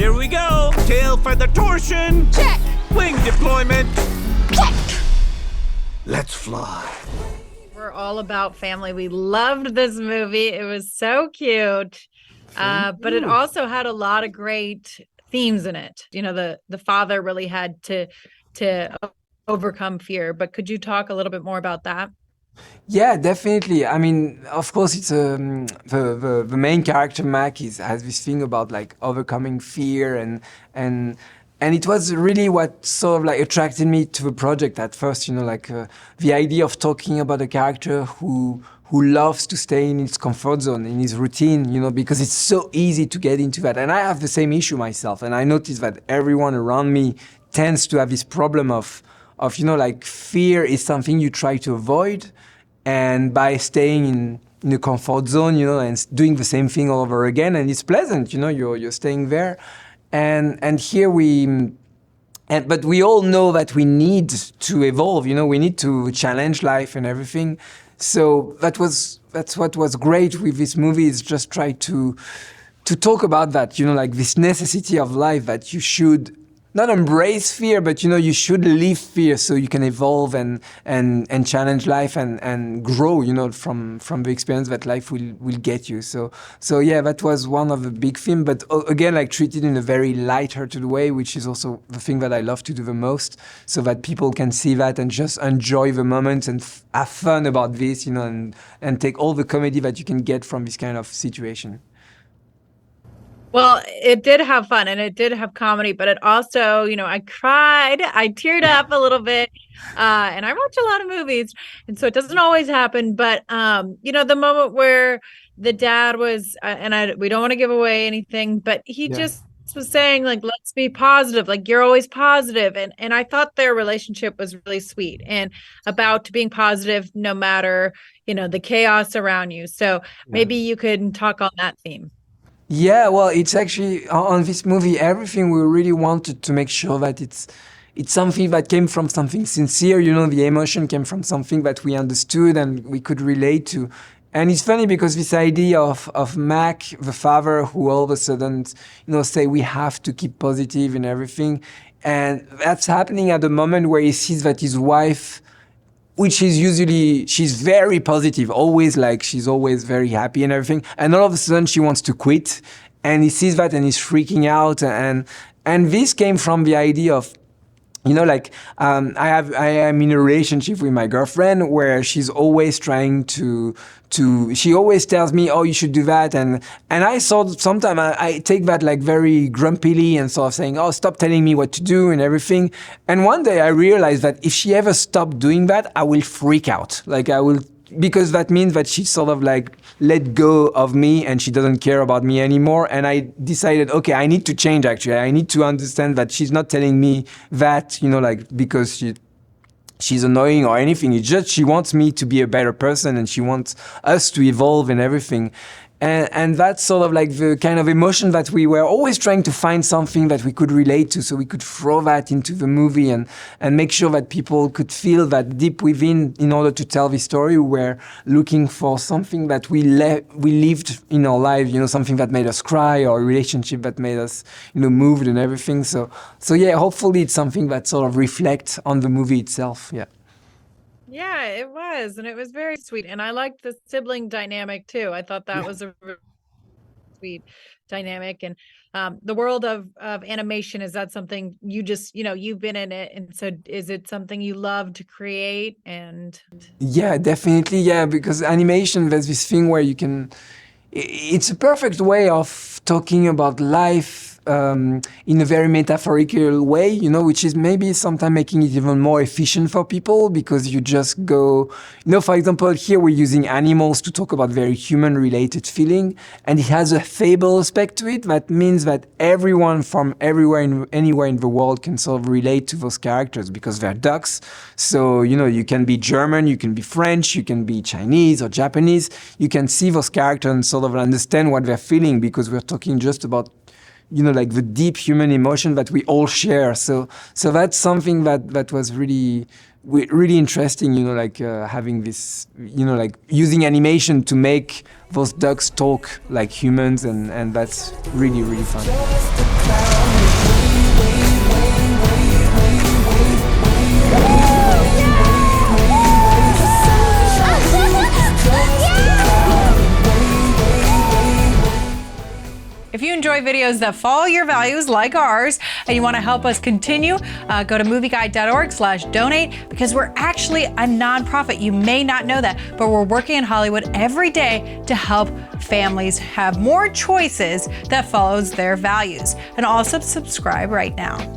Here we go. Tail feather torsion. Check. Wing deployment. Check. Let's fly. We're all about family. We loved this movie. It was so cute. But it also had a lot of great themes in it. You know, the father really had to overcome fear. But could you talk a little bit more about that? Yeah, definitely. I mean, of course, it's the main character Mac has this thing about like overcoming fear and it was really what sort of like attracted me to the project at first. You know, like the idea of talking about a character who loves to stay in his comfort zone, in his routine. You know, because it's so easy to get into that, and I have the same issue myself. And I noticed that everyone around me tends to have this problem of you know, like fear is something you try to avoid. And by staying in the comfort zone, you know, and doing the same thing all over again, and it's pleasant, you know, you're staying there. And here but we all know that we need to evolve, you know, we need to challenge life and everything. So that's what was great with this movie, is just try to talk about that, you know, like this necessity of life, that you should not embrace fear, but you know, you should live fear so you can evolve and challenge life and grow, you know, from the experience that life will get you. So yeah, that was one of the big themes, but again, like treated in a very lighthearted way, which is also the thing that I love to do the most, so that people can see that and just enjoy the moment and have fun about this, you know, and take all the comedy that you can get from this kind of situation. Well, it did have fun and it did have comedy, but it also, you know, I cried, I teared up a little bit, and I watch a lot of movies, and so it doesn't always happen. But you know, the moment where the dad was, we don't want to give away anything, but he just was saying, like, let's be positive, like, you're always positive, and I thought their relationship was really sweet and about being positive no matter, you know, the chaos around you. So maybe you could talk on that theme. Yeah, well, it's actually on this movie, everything we really wanted to make sure that it's something that came from something sincere, you know, the emotion came from something that we understood and we could relate to. And it's funny because this idea of Mac, the father, who all of a sudden, you know, say we have to keep positive and everything. And that's happening at the moment where he sees that his wife, which is usually, she's very positive, always like, she's always very happy and everything. And all of a sudden she wants to quit, and he sees that and he's freaking out. And this came from the idea of, you know, like, I am in a relationship with my girlfriend where she's always trying she always tells me, oh, you should do that. And I thought sometimes I take that like very grumpily and sort of saying, oh, stop telling me what to do and everything. And one day I realized that if she ever stopped doing that, I will freak out. Like because that means that she sort of like let go of me and she doesn't care about me anymore. And I decided, okay, I need to change actually. I need to understand that she's not telling me that, you know, like because she's annoying or anything. It's just she wants me to be a better person and she wants us to evolve and everything. And that's sort of like the kind of emotion that we were always trying to find something that we could relate to, so we could throw that into the movie and make sure that people could feel that deep within in order to tell the story. We were looking for something that we lived in our life, you know, something that made us cry or a relationship that made us, you know, moved and everything. So yeah, hopefully it's something that sort of reflects on the movie itself. Yeah. Yeah, it was. And it was very sweet. And I liked the sibling dynamic too. I thought that was a really sweet dynamic. And the world of animation, is that something you just, you know, you've been in it. And so is it something you love to create? And yeah, definitely. Yeah, because animation, there's this thing where it's a perfect way of talking about life in a very metaphorical way, you know, which is maybe sometimes making it even more efficient for people, because you just go, you know, for example, here we're using animals to talk about very human-related feeling, and it has a fable aspect to it. That means that everyone from anywhere in the world can sort of relate to those characters because they're ducks. So, you know, you can be German, you can be French, you can be Chinese or Japanese. You can see those characters and sort of understand what they're feeling, because we're talking just about, you know, like the deep human emotion that we all share. So that's something that was really interesting, you know, like having this, you know, like using animation to make those ducks talk like humans, and that's really, really fun. enjoy videos that follow your values like ours, and you want to help us continue, go to movieguide.org/donate, because we're actually a nonprofit. You may not know that, but we're working in Hollywood every day to help families have more choices that follows their values. And also subscribe right now.